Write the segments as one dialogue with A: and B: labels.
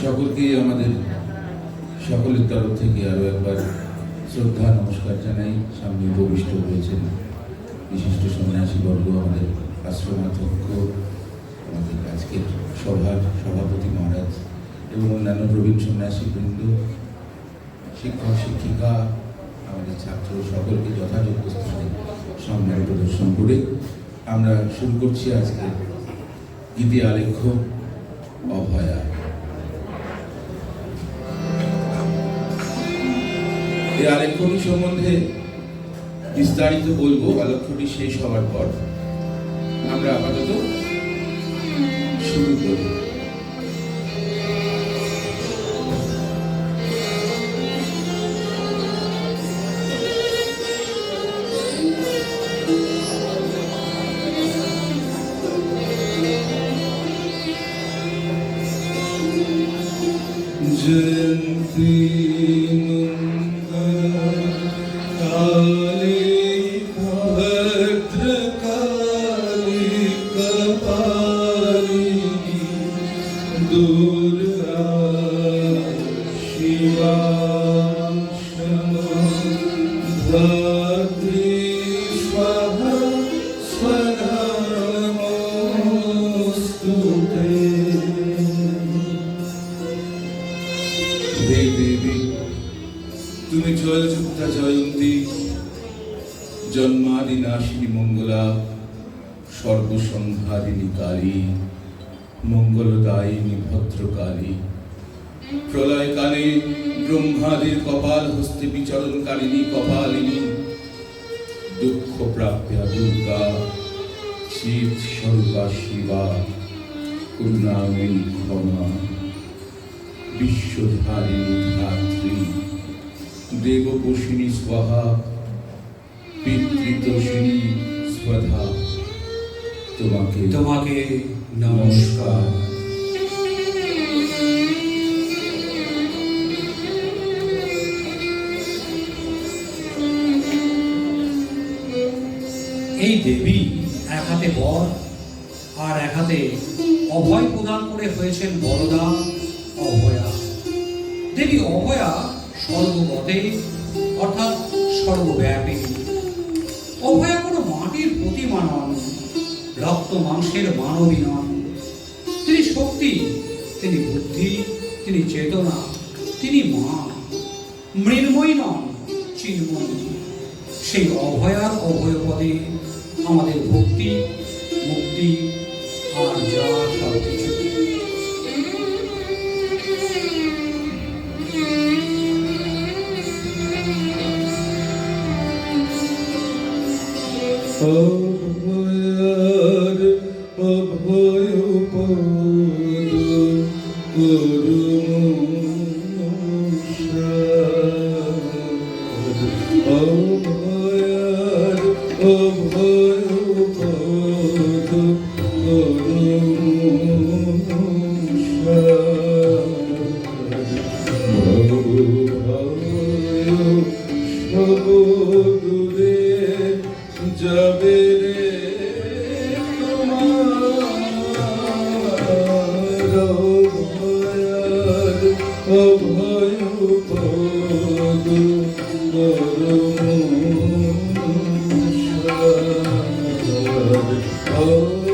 A: সকলকেই আমাদের সকলের তরফ থেকে আরও একবার শ্রদ্ধা নমস্কার জানাই। সামনে উপবিষ্ট হয়েছেন বিশিষ্ট সন্ন্যাসীবর্গ, আমাদের আশ্রমাধ্যক্ষ, আমাদের আজকের সভার সভাপতি মহারাজ এবং অন্যান্য প্রবীণ সন্ন্যাসীবৃন্দ, শিক্ষক শিক্ষিকা, আমাদের ছাত্র সকলকে যথাযোগ্য স্থানে সম্মান প্রদর্শন করে আমরা শুরু করছি আজকে গীতি আলেখ্য অভয়া। এই আলেখ্যটি সম্বন্ধে বিস্তারিত বলবো আলেখ্যটি শেষ হওয়ার পর। আমরা আপাতত শুরু করি।
B: जयन्ती काली भद्रकाली कपालिनी दुर्गा शिवा धात्री स्वाहा स्वधा नमोस्तुते। हे देवी, তুমি জয়যুক্তা জয়ন্তী, জন্মাদি নাশিনী মঙ্গলা, সর্বসংহারিণী কালী, মঙ্গলদায়িনী ভদ্রকালী, প্রলয়কালে ব্রহ্মাদির কপাল হস্তে বিচরণকারিণী কপালিনী, দুঃখ প্রাপ্যা দুর্গা, চিৎ স্বরূপা শিবা, করুণাময়ী ক্ষমা, বিশ্বধারিণী ধাত্রী, দেবপোষিণী স্বাহা, পিতৃতোষিণী স্বধা, তোমাকে নমস্কার।
C: এই দেবী এক হাতে বর আর এক হাতে অভয় প্রদান করে হয়েছেন বরদা অভয়া। দেবী অভয়া সর্বগতে অর্থাৎ সর্বব্যাপী। অভয়া কোনো মাটির প্রতিমা নন, রক্ত মাংসের মানবী নন। তিনি শক্তি, তিনি বুদ্ধি, তিনি চেতনা, তিনি মা। মৃন্ময়ী নন, চিন্ময়ী। সেই অভয়ার অভয়পদে আমাদের ভক্তি, মুক্তি আর যা সব কিছু।
B: অভয়ার অভয় পদ অভয়ার অভয় পদ সবদূরে যাবে রে তোমার অভয়ার অভয় পদ অভয়ার অভয়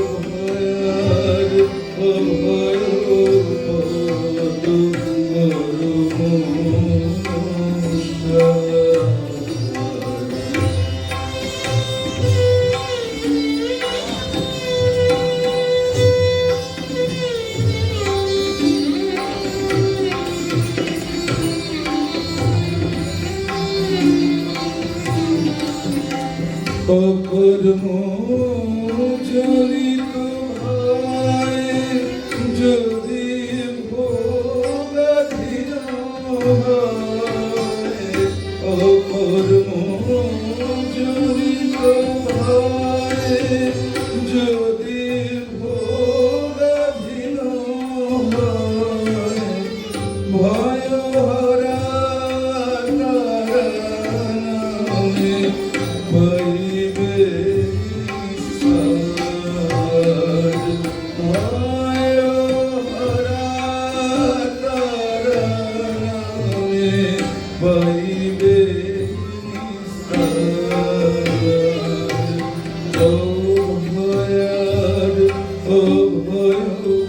B: অভয়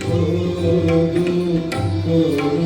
B: পদ অভয়ার অভয়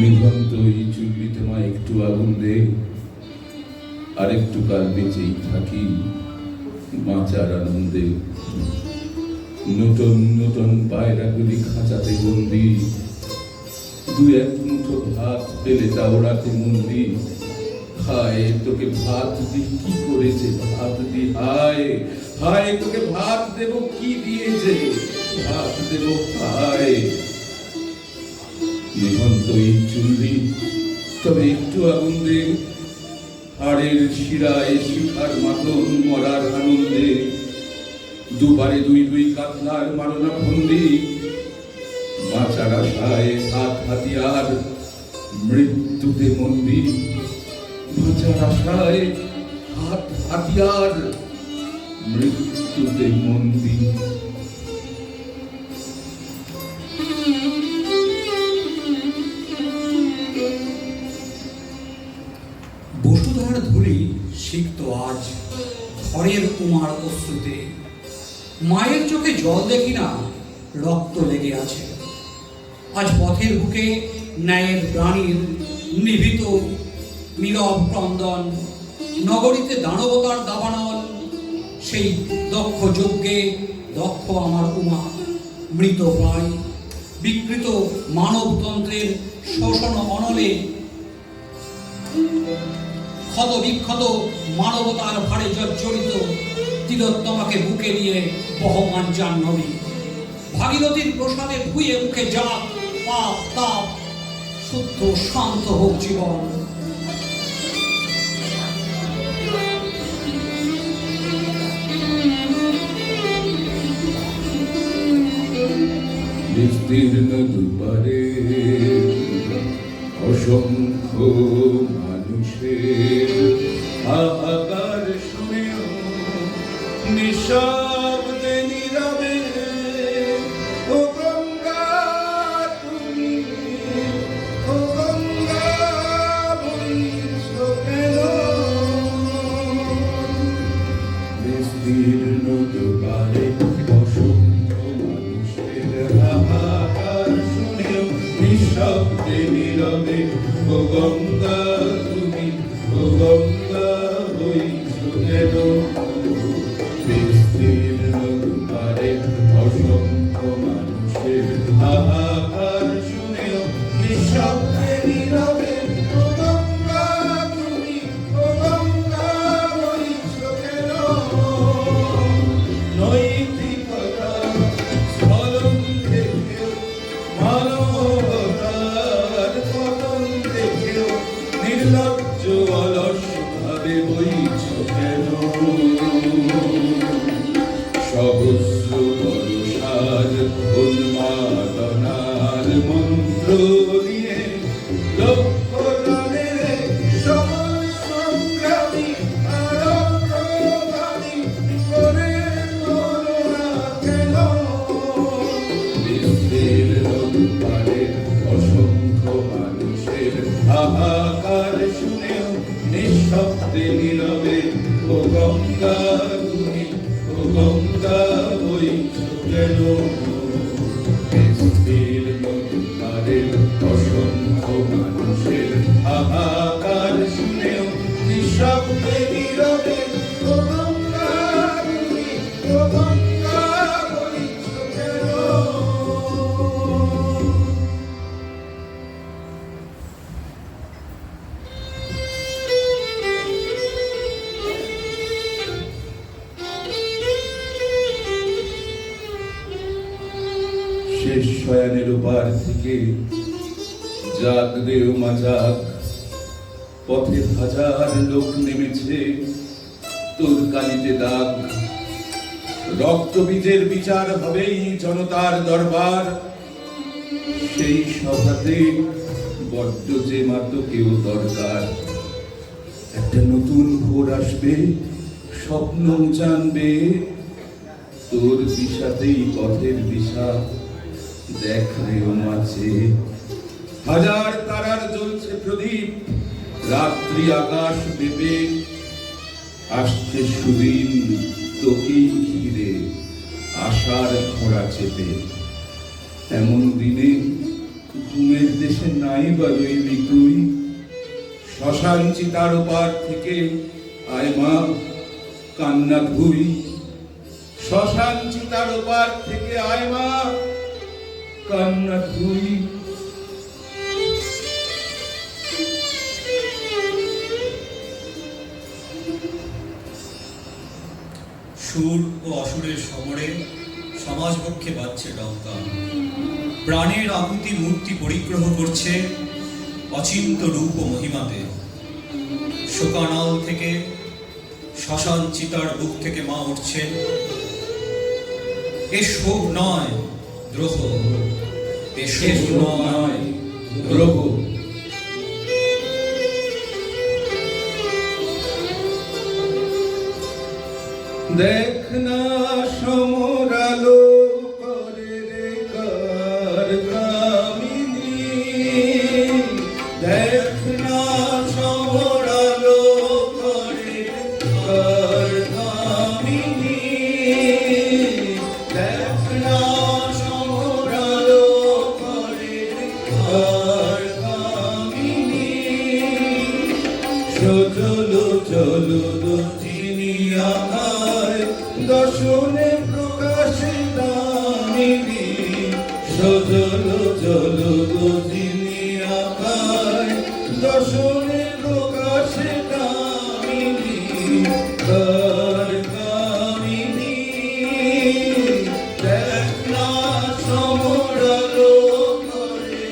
A: নিভন্ত এই চুল্লিতে মা একটু আগুন দে, আর একটু কাল বেঁচেই থাকি বাঁচার আনন্দে। নতুন নতুন পায়রাগুলি খাঁচাতে বন্দি, দু এক মুঠো ভাত পেলে তাও রাতে মন্দি। হায় তোকে ভাত দি কি করেছে, ভাত দি হায় হায় তোকে ভাত দেব কি দিয়েছে, ভাত দেব হায়। নিভন্ত এই চুল্লি তবে একটু আগুন দে, হাড়ের শিরায় শিখার মাতন মরার আনন্দে। দুবারে দুই দুই কাতলার মারনা ফন্দি, বাঁচার আশায় হাত হাতিয়ার মৃত্যুতে মন্দি। বাঁচার আশায় হাত হাতিয়ার মৃত্যুতে মন্দি।
C: বসুধার ধুলি সিক্ত আজ ঘরের কুমার অশ্রুতে। মায়ের চোখে জল দেখি না, রক্ত লেগে আছে। আজ পথের বুকে ন্যায়ের প্রাণীর নিভৃত নীরব ক্রন্দন। নগরীতে দানবতার দাবানল, সেই দক্ষ যজ্ঞে দক্ষ আমার উমা। মৃত প্রায় বিকৃত মানবতন্ত্রের শোষণ অনলে, ক্ষত বিক্ষত মানবতার ভারে জর্জরিত তিলোত্তমাকে বুকে নিয়ে বহমান জাহ্নবী। ভাগীরথীর প্রসাদে ধুয়ে মুখে জাপ পাপ তাপ, শুদ্ধ শান্ত হোক জীবন।
A: বিস্তীর্ণ দুপারে অসংখ্য মানুষের
B: হাহাকার শুনেও নিঃশব্দে নীরবে, ও গঙ্গা তুমি, ও গঙ্গা বইছ কেন?
A: বিস্তীর্ণ দুপারে অসংখ্য মানুষের
B: হাহাকার শুনেও নিঃশব্দে নীরবে, ও গঙ্গা তুমি, ও গঙ্গা বইছ কেন?
A: বিস্তীর্ণ দুপারে অসংখ্য মানুষের
B: হাহাকার শুনেও নিঃশব্দে নীরবে, ও গঙ্গা তুমি, ও গঙ্গা বইছ কেন? নৈতিকতা স্খলন দেখেও, মানবতার পতন দেখেও নির্লজ্জ অলস ভাবে বইছ কেন?
A: সহস্র বর্ষার উন্মাদনার মন্ত্র
B: নিয়ে লক্ষ জনের সকল সংগ্রামী আর অগ্রগামী করে করোনা কেন?
A: বিস্তীর্ণ দুপারে অসংখ্য মানুষের
B: হাহাকার শুনেও নিঃশব্দে নীরবে, ও গঙ্গা তুমি, ও গঙ্গা বইছ কেন?
A: বিস্তীর্ণ দুপারে অসংখ্য মানুষের
B: হাহাকার শুনেও নিঃশব্দে নীরবে, ও গঙ্গা তুমি, ও গঙ্গা বইছ কেন?
A: শেষ শয়ানের উপার থেকে জাগ দেও মা জাগ। পথে হাজার লোক নেমেছে তোর কালিতে দাগ,
B: রক্তবীজের বিচার হবেই জনতার দরবার।
A: সেই সভাতে বড্ড যে মাতকেও দরকার। একটা নতুন ভোর আসবে, স্বপ্ন জানবে, তোর দিশাতেই পথের দিশা, দেখ রে ও মাঝে।
B: হাজার তারার জ্বলছে প্রদীপ, রাত্রি আকাশ বেপে।
A: আসছে সুদিন তোকেই ঘিরে, আশার ঘোড়া চেপে। এমন দিনে ঘুমের দেশে নাই বা রইবি তুই।
B: শ্মশান চিতার ওপার থেকে আয় মা কান্না ধুই। শ্মশান চিতার ওপার থেকে আয় মা
A: কান্না ধুই।
D: সুর ও অসুরের সমরে সমাজপক্ষে বাজছে ডঙ্কা। প্রাণের আকুতি মূর্তি পরিগ্রহ করছে অচিন্ত রূপ ও মহিমাতে। শোকানল থেকে, শ্মশান চিতার বুক থেকে মা উঠছেন। এ শোক নয় দ্রোহ, এ শোক নয় দ্রোহ।
B: দেখ না সমরালো করে রে কার কামিনী। দেখ না সমরালো করে রে কার কামিনী। দেখ না সমরালো করে রে কার কামিনী। চলো চলো দুটিনিয়া দর্শনে প্রকাশে দামিনী। সজল জল গজিনী আকায় দর্শনে প্রকাশে দামিনী। কার কামিনী। দেখ না সমরালো করে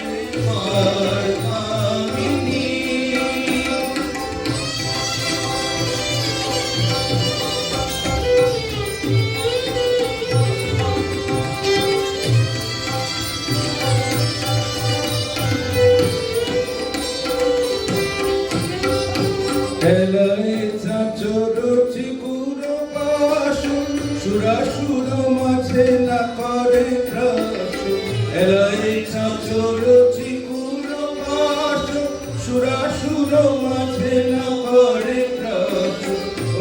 B: কার কামিনী। এলাই চাচর চিকুর বাসন সুরাসুর মাঝে না করে ত্রাস। এলাই চাচর চিকুর বাসন সুরাসুর মাঝে না করে ত্রাস।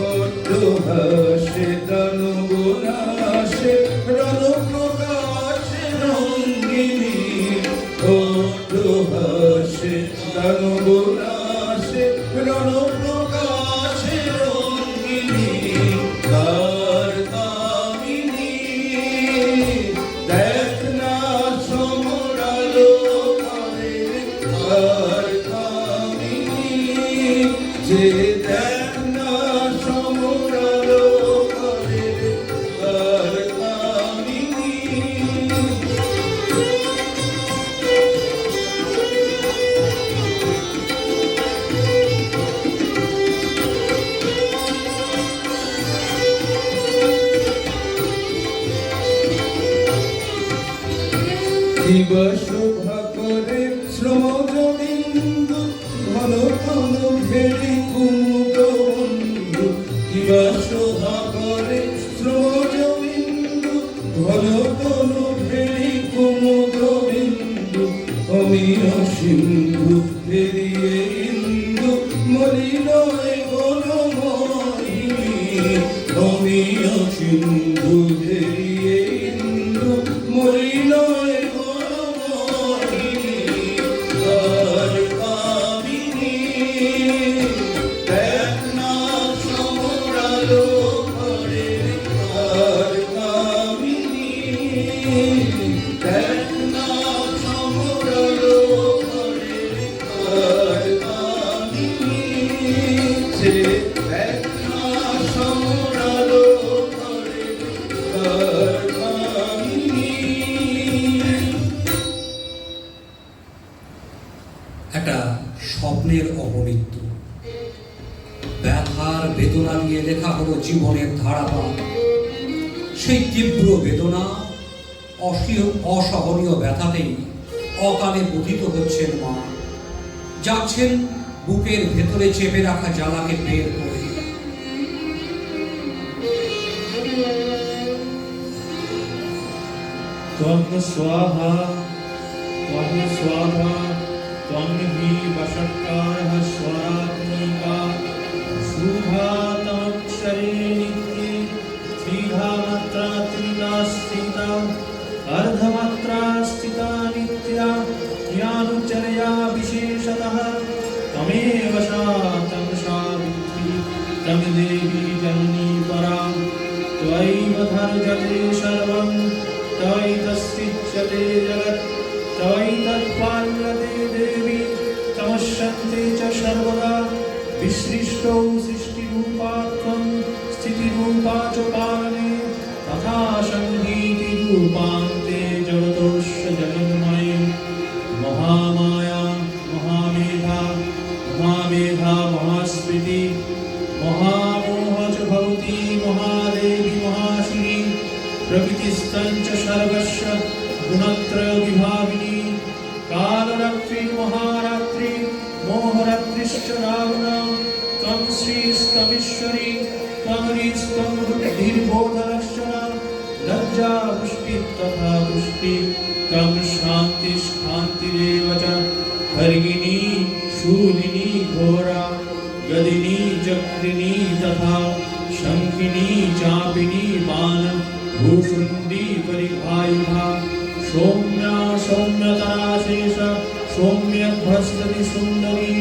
B: অর্ধ হাসে দানব নাশে রণ প্রকাশে রঙ্গিনী। অর্ধ হাসে দানব নাশে রণ প্রকাশে রঙ্গিনী। কার কামিনী। দেখ না সমরালো করে কার কামিনী। যে দেখ না সমরালো করে কার কামিনী। দিবা শোভা করে শ্রমজ বিন্দু, ঘন ঘন ভেড়ি কুমুদ বন্ধু। দিবা শোভা করে শ্রমজ বিন্দু, ঘন ঘন ভেড়ি কুমুদ বিন্দু। অমিয় সিন্ধু ফেরিয়ে ইন্দু মলিন বনময়িনী। অমিয় সিন্ধু ফেরিয়ে ইন্দু মলিন বনময়িনী। কার কামিনী। দেখ না সমরালো করে কার কামিনী। দেখ না সমরালো করে কার কামিনী। যে দেখ না সমরালো করে কার কামিনী।
C: একটা স্বপ্নের অপমৃত্যু, ব্যথার বেদনা নিয়ে লেখা হলো জীবনের ধারাবাহিক। সেই তীব্র বেদনা, অসহনীয় ব্যথাতেই অকালে পতিত হচ্ছেন মা, যাচ্ছেন বুকের ভেতরে চেপে রাখা জ্বালাকে বের করে।
B: त्वं स्वाहा त्वं हि वषट्कारः स्वरात्मिका शुभातमक्षरे नित्ये त्रिधा मात्रा स्थिता अर्धमात्रा स्थिता नित्या ज्ञानुचर्या विशेषतः त्वमेव शातं सावित्री तं देवी जननी परा त्वयैव धर्जते सर्वं तवैतस्थित्यते जगत् तवैतत्पाल्यते देवी तमस्यन्ते च सर्वदा विसृष्टौ सृष्टिरूपा त्वं स्थितिरूपा च पालने तथा संहीतिरूपान्ते जगतोऽस्य जगन्मये महामाया महामेधा महास्मृति महामोह च भवती महादेवी महाश्री प्रकृतिस्तञ्च सर्वस्य गुणत्रय विभाविनी कालरात्रि महारात्रि मोहरात्रिश्च रावणा त्वं श्रीस्तमीश्वरी त्वं ह्रीस्त्वं बुद्धिर्बोधलक्षणा लज्जा पुष्टि तथा पुष्टि त्वं शान्तिश्शान्तिरेव च हरिणी शूलिनी घोरा गदिनी चक्रिणी तथा शङ्खिनी चापिनी बाण भूषुण्डी परिघायुधा सौम्या सौम्यतराशेष सौम्यभ्रस्तति सुन्दरी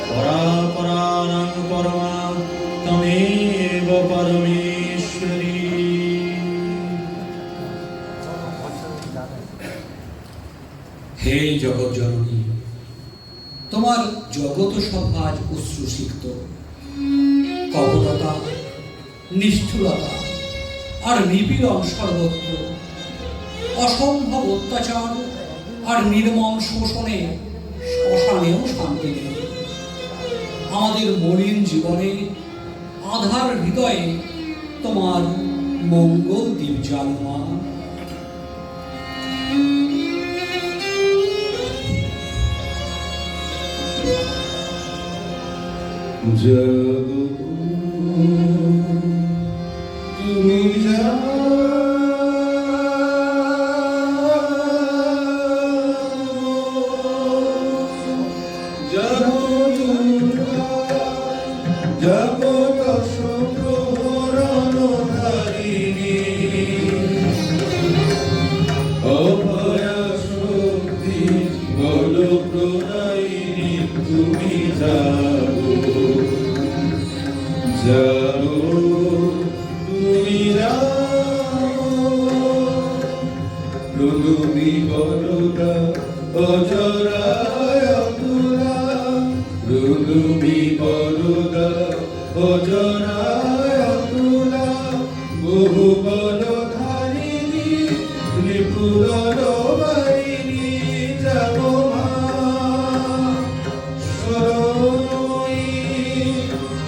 B: परापराणां परमा तमेव परमेश्वरी।
C: হে জগৎ জননী, তোমার জগত সভাজ অশ্রুসিক্ত, কপটতা, নিষ্ঠুরতা আর নিপীড়ন সর্বত্র, অসম্ভব অত্যাচার আর নির্মম শোষণে শ্মশানেও শান্তি নেই। আমাদের মলিন জীবনে আধার হৃদয়ে তোমার মঙ্গল দ্বীপ জ্বালমা।
A: তুমি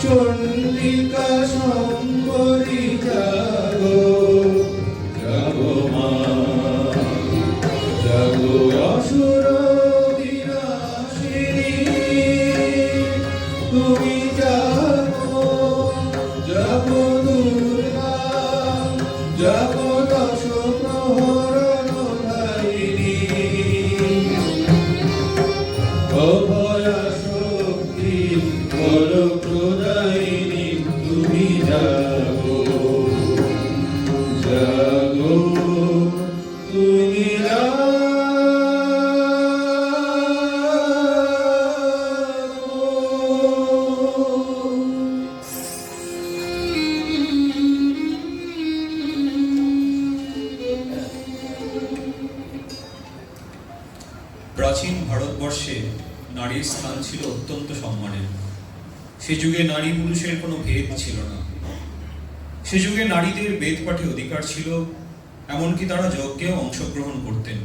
A: চন্ডিকা শঙ্করী জাগো জাগো মা জাগো অসুর বিনাশিনী তুমি জাগো জাগো দুর্গা জাগো দশ প্রহরণ ধারিণী অভয়া শক্তি বল প্রদায়িনী তুমি জাগো জাগো তুমি
D: প্রাচীন ভারতবর্ষে নারীর স্থান ছিল অত্যন্ত সম্মানের। সে যুগে নারী পুরুষের কোনো ভেদ ছিল না। সে যুগে নারীদের বেদ পাঠে অধিকার ছিল, এমনকি তারা যজ্ঞেও অংশগ্রহণ করতেন।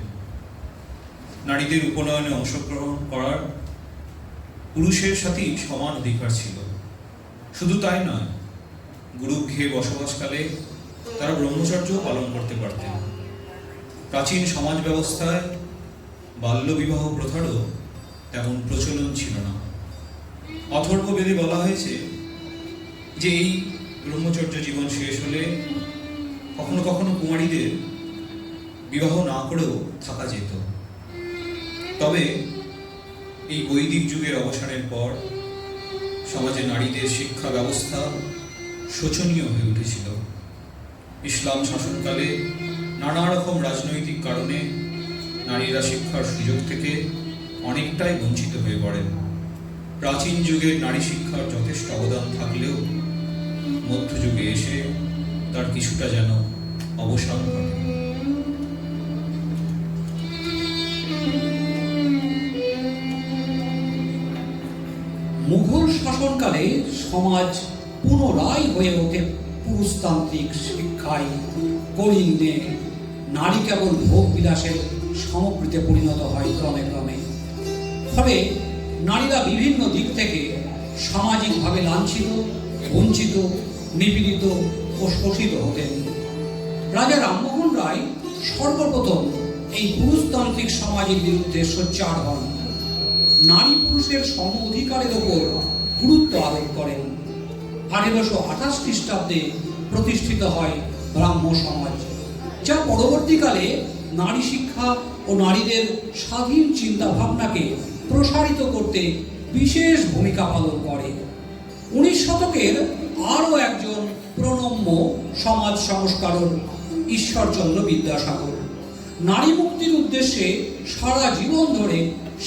D: নারীদের উপনয়নে অংশগ্রহণ করার পুরুষের সাথেই সমান অধিকার ছিল। শুধু তাই নয়, গুরুগৃহে বসবাসকালে তারা ব্রহ্মচর্য পালন করতে পারতেন। প্রাচীন সমাজ ব্যবস্থায় বাল্যবিবাহ প্রথারও তেমন প্রচলন ছিল না। অথর্ববেদে বলা হয়েছে যে এই ব্রহ্মচর্য জীবন শেষ হলে কখনো কখনো কুমারীদের বিবাহ না করেও থাকা যেত। তবে এই বৈদিক যুগের অবসানের পর সমাজে নারীদের শিক্ষা ব্যবস্থা শোচনীয় হয়ে উঠেছিল। ইসলাম শাসনকালে নানা রকম রাজনৈতিক কারণে নারীরা শিক্ষার সুযোগ থেকে অনেকটাই বঞ্চিত হয়ে পড়েন। প্রাচীন যুগের নারী শিক্ষার যথেষ্ট অবদান থাকলেও মধ্যযুগে এসে তার কিছুটা যেন অবসান ঘটে।
C: মুঘল শাসনকালে সমাজ পুনরায় হয়ে ওঠে পুরুষতান্ত্রিক শিক্ষায় কলিন্যে। নারী কেবল ভোগ বিলাসের সামগ্রীতে পরিণত হয় ক্রমে ক্রমে। ফলে নারীরা বিভিন্ন দিক থেকে সামাজিকভাবে লাঞ্ছিত, বঞ্চিত, নিপীড়িত ও শোষিত হতেন। রাজা রামমোহন রায় সর্বপ্রথম এই পুরুষতান্ত্রিক সমাজের বিরুদ্ধে সোচ্চার হন। নারী পুরুষের সম অধিকারের ওপর গুরুত্ব আরোপ করেন। 1828 খ্রিস্টাব্দে প্রতিষ্ঠিত হয় ব্রাহ্ম সমাজ, যা পরবর্তীকালে নারী শিক্ষা ও নারীদের স্বাধীন চিন্তা ভাবনাকে প্রসারিত করতে বিশেষ ভূমিকা পালন করে। 19 শতকের আরও একজন প্রণম্য সমাজ সংস্কারক ঈশ্বরচন্দ্র বিদ্যাসাগর নারী মুক্তির উদ্দেশ্যে সারা জীবন ধরে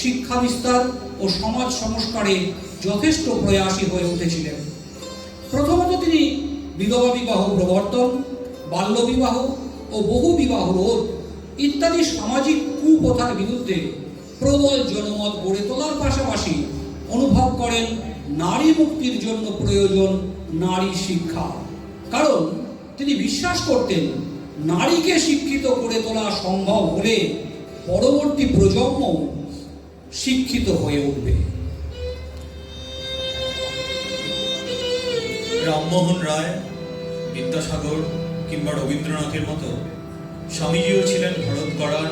C: শিক্ষা বিস্তার ও সমাজ সংস্কারে যথেষ্ট প্রয়াসী হয়ে উঠেছিলেন। প্রথমত তিনি বিধবা বিবাহ প্রবর্তন, বাল্যবিবাহ ও বহু বিবাহ রোধ ইত্যাদি সামাজিক কুপ্রথার বিরুদ্ধে প্রবল জনমত গড়ে তোলার পাশাপাশি অনুভব করেন নারী মুক্তির জন্য প্রয়োজন নারী শিক্ষা। কারণ তিনি বিশ্বাস করতেন নারীকে শিক্ষিত করে তোলা সম্ভব হলে পরবর্তী প্রজন্ম শিক্ষিত হয়ে উঠবে।
D: রামমোহন রায়, বিদ্যাসাগর কিংবা রবীন্দ্রনাথের মতো স্বামীজিও ছিলেন ভারত গড়ার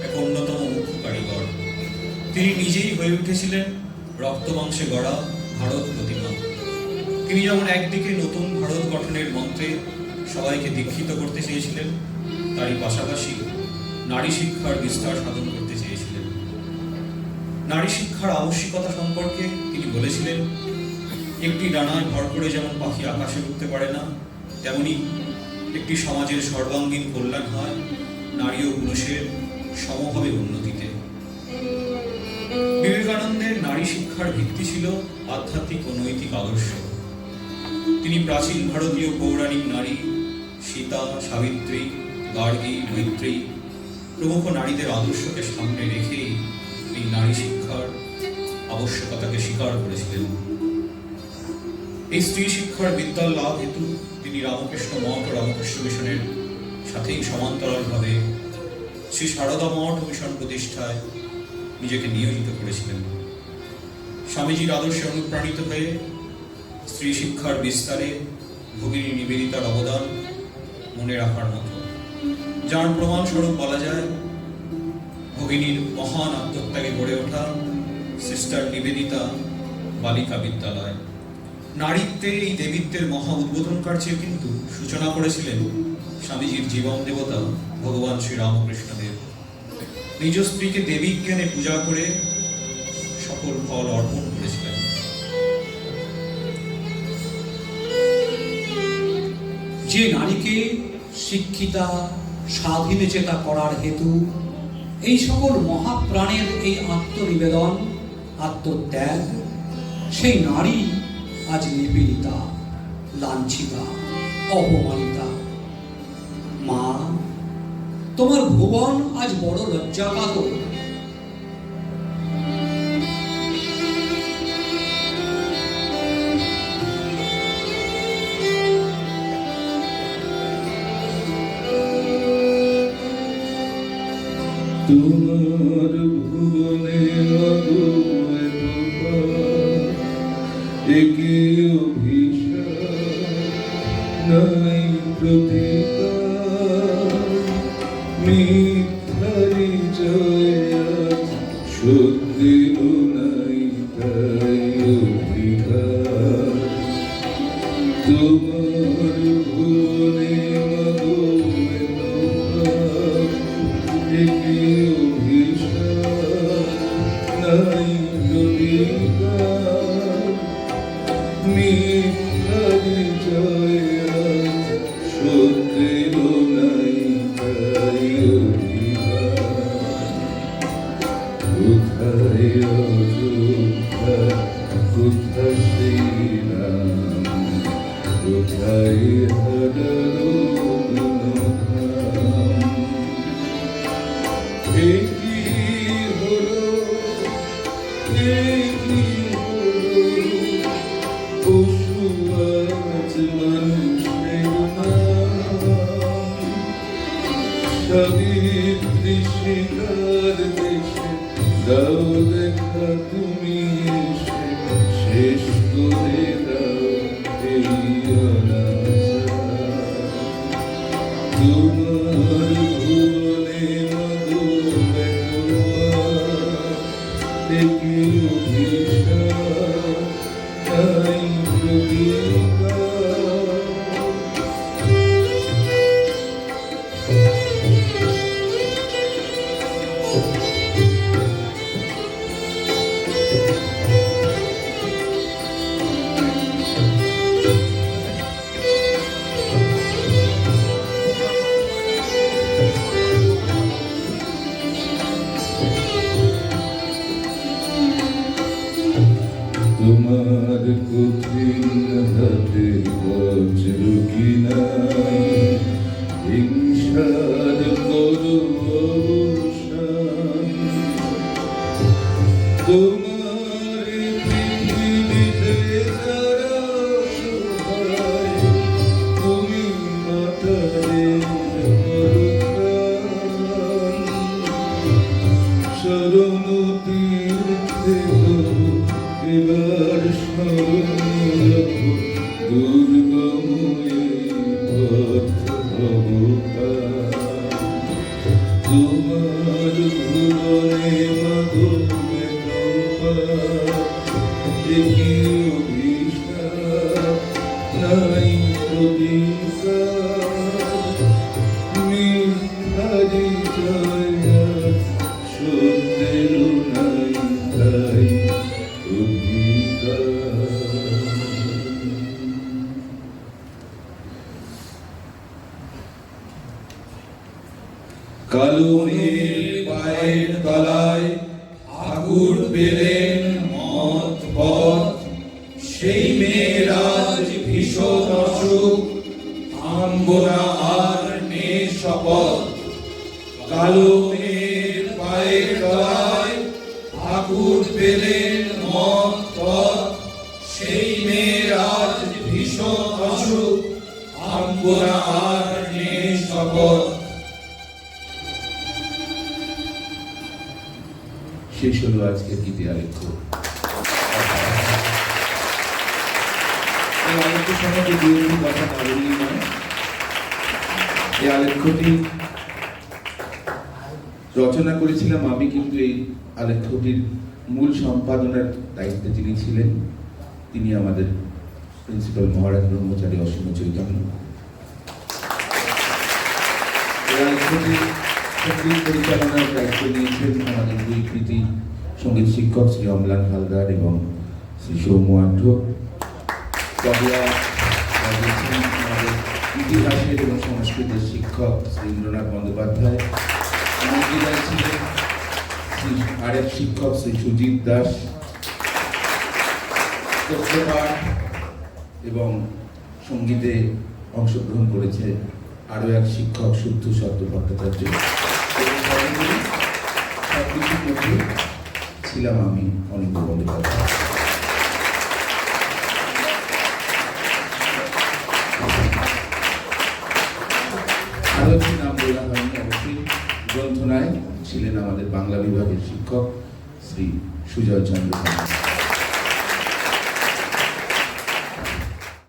D: এক অন্যতম মুখ্য কারিগর। তিনি নিজেই হয়ে উঠেছিলেন রক্তমাংসে গড়া ভারত প্রতিমা। তিনি যেমন একদিকে নতুন ভারত গঠনের মন্ত্রে সবাইকে দীক্ষিত করতে চেয়েছিলেন, তারই পাশাপাশি নারী শিক্ষার বিস্তার সাধন করতে চেয়েছিলেন। নারী শিক্ষার আবশ্যিকতা সম্পর্কে তিনি বলেছিলেন, একটি ডানায় ভর করে যেমন পাখি আকাশে উঠতে পারে না, তেমনি একটি সমাজের সর্বাঙ্গীন কল্যাণ হয় নারী ও পুরুষের সমভাবে উন্নতিতে। বিবেকানন্দের নারী শিক্ষার ভিত্তি ছিল আধ্যাত্মিক ও নৈতিক আদর্শ। তিনি প্রাচীন ভারতীয় পৌরাণিক নারী সীতা, সাবিত্রী, গার্গী, মৈত্রী প্রমুখ নারীদের আদর্শকে সামনে রেখেই এই নারী শিক্ষার আবশ্যকতাকে স্বীকার করেছিলেন। এই স্ত্রী শিক্ষার বিদ্যার লাভ হেতু তিনি রামকৃষ্ণ মঠ ও রামকৃষ্ণ মিশনের সাথেই সমান্তরালভাবে শ্রী সারদা মঠ মিশন প্রতিষ্ঠায় নিজেকে নিয়োজিত করেছিলেন। স্বামীজির আদর্শে অনুপ্রাণিত হয়ে স্ত্রী শিক্ষার বিস্তারে ভগিনী নিবেদিতার অবদান মনে রাখার মতো, যার প্রমাণস্বরূপ বলা যায় ভগিনীর মহান আত্মত্যাগে গড়ে ওঠা সিস্টার নিবেদিতা বালিকা বিদ্যালয়। নারীত্বের এই দেবীত্বের মহা উদ্বোধন কার্যের কিন্তু সূচনা করেছিলেন স্বামীজির জীবন দেবতা ভগবান শ্রী রামকৃষ্ণদেব। নিজ স্ত্রীকে দেবী জ্ঞানে পূজা করে সকল ফল অর্পণ করেছিলেন।
C: যে নারীকে শিক্ষিতা, স্বাধীনচেতা করার হেতু এই সকল মহাপ্রাণের এই আত্মনিবেদন, আত্মত্যাগ, সেই নারী আজ নিপীড়িতা, লাঞ্ছিতা, অপমানিতা। মা, তোমার ভুবন আজ বড় লজ্জাকাতর।
A: তোমার ভুবনে একে অভিশাপ নাই প্রতি জয় সত্যের নাই তাই অধিকার তোমার ভুবনে একই অভিশাপ নাই অধিকার মিথ্যারি জয় সত্যের নাই তাই অধিকার কোথায় অযোধ্যা কোথায় শ্রীরাম কোথায় হারালো মনোধাম একই হলো পশু আজ মানুষের নাম সাবিত্রী শিকার দেশে দাও দেখা তুমি এসে শেষ করে দাও এই অনাচার তোমার ভুবনে মধু একই অভিশাপ তাই প্রতিকার তোমার কঠিন হাতে বজ্র কিনাই হিংসার করো অবসান তোমার পৃথিবীতে যারা অসহায় তুমি মাতাদের শরণ তীর্থে এবার স্মরণ দুর্গম পথ অবতার তোমার ভুবনে মাধবে একই অভিশাপ নাই প্রতিকার মিথ্যারি জয় সত্যের নাই তাই কালো মেঘ পায়ের তলায় ঠাকুর পেলেন মত পথ সেই মেয়ের আজ ভীষণ অসুখ আম্বনা আর নে শপথ কালো মেঘ পায়ের তলায় ঠাকুর পেলেন মত পথ সেই মেয়ের আজ ভীষণ অসুখ আম্বনা আর নে শপথ শেষ হলো আজকের গীতি আলেখ্য আলেখ্য সম্বন্ধে দুই কথা না বললেই নয় এই আলেখ্যটি রচনা করেছিলাম আমি, কিন্তু এই আলেখ্যটির মূল সম্পাদনার দায়িত্বে যিনি ছিলেন তিনি আমাদের প্রিন্সিপাল মহারাজ ব্রহ্মচারী অসীম চৈতন্য। এই আলেখ্যটি সঙ্গীত পরিচালনার দায়িত্ব নিয়েছেন আমাদের দুই কৃতি সঙ্গীত শিক্ষক শ্রী অম্লান হালদার এবং শ্রী সৌম্য আঢ্য। আমাদের ইতিহাসের এবং সংস্কৃতের শিক্ষক শ্রী ইন্দ্রনাথ বন্দ্যোপাধ্যায়। মন্ত্রীরায় ছিলেন শ্রী আরেক শিক্ষক শ্রী সুজিত দাস। তথ্যপাঠ এবং সঙ্গীতে অংশগ্রহণ করেছে আরো এক শিক্ষক শুদ্ধ শব্দ ভট্টাচার্য। সবকিছুর মধ্যে ছিলাম আমি অনিন্দ বন্দ্যোপাধ্যায়। আরো একটি নাম বলা হয়নি, অবশ্যই গ্রন্থনায় ছিলেন আমাদের বাংলা বিভাগের শিক্ষক শ্রী সুজয় চন্দ্র।